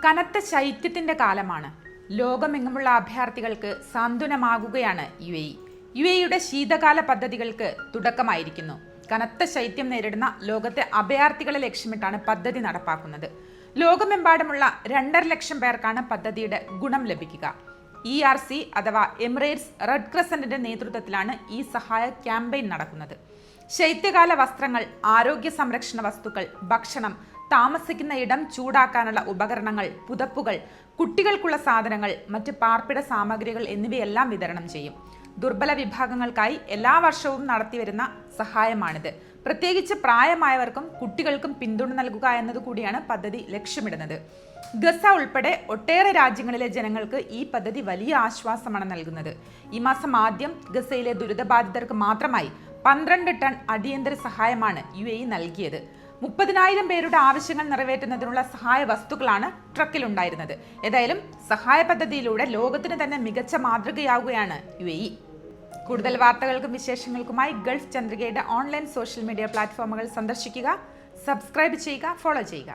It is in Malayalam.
കനത്ത ശൈത്യത്തിന്റെ കാലമാണ്. ലോകമെങ്ങുമുള്ള അഭയാർത്ഥികൾക്ക് സാന്ത്വനമാകുകയാണ് യു എയുടെ ശീതകാല പദ്ധതികൾക്ക് തുടക്കമായിരിക്കുന്നു. കനത്ത ശൈത്യം നേരിടുന്ന ലോകത്തെ അഭയാർത്ഥികളെ ലക്ഷ്യമിട്ടാണ് പദ്ധതി നടപ്പാക്കുന്നത്. ലോകമെമ്പാടുമുള്ള 2.5 ലക്ഷം പേർക്കാണ് പദ്ധതിയുടെ ഗുണം ലഭിക്കുക. ERC അഥവാ എമിറേറ്റ്സ് റെഡ് ക്രസന്റിന്റെ നേതൃത്വത്തിലാണ് ഈ സഹായ ക്യാമ്പയിൻ നടക്കുന്നത്. ശൈത്യകാല വസ്ത്രങ്ങൾ, ആരോഗ്യ സംരക്ഷണ വസ്തുക്കൾ, ഭക്ഷണം, താമസിക്കുന്ന ഇടം ചൂടാക്കാനുള്ള ഉപകരണങ്ങൾ, പുതപ്പുകൾ, കുട്ടികൾക്കുള്ള സാധനങ്ങൾ, മറ്റ് പാർപ്പിട സാമഗ്രികൾ എന്നിവയെല്ലാം വിതരണം ചെയ്യും. ദുർബല വിഭാഗങ്ങൾക്കായി എല്ലാ വർഷവും നടത്തിവരുന്ന സഹായമാണിത്. പ്രത്യേകിച്ച് പ്രായമായവർക്കും കുട്ടികൾക്കും പിന്തുണ നൽകുക എന്നതുകൂടിയാണ് പദ്ധതി ലക്ഷ്യമിടുന്നത്. ഗസ ഉൾപ്പെടെ ഒട്ടേറെ രാജ്യങ്ങളിലെ ജനങ്ങൾക്ക് ഈ പദ്ധതി വലിയ ആശ്വാസമാണ് നൽകുന്നത്. ഈ മാസം ആദ്യം ഗസയിലെ ദുരിതബാധിതർക്ക് മാത്രമായി 12 ടൺ അടിയന്തര സഹായമാണ് UAE നൽകിയത്. 30,000 പേരുടെ ആവശ്യങ്ങൾ നിറവേറ്റുന്നതിനുള്ള സഹായ വസ്തുക്കളാണ് ട്രക്കിലുണ്ടായിരുന്നത്. ഏതായാലും സഹായ പദ്ധതിയിലൂടെ ലോകത്തിന് തന്നെ മികച്ച മാതൃകയാവുകയാണ് UAE. കൂടുതൽ വാർത്തകൾക്കും വിശേഷങ്ങൾക്കുമായി ഗൾഫ് ചന്ദ്രികയുടെ ഓൺലൈൻ സോഷ്യൽ മീഡിയ പ്ലാറ്റ്ഫോമുകൾ സന്ദർശിക്കുക, സബ്സ്ക്രൈബ് ചെയ്യുക, ഫോളോ ചെയ്യുക.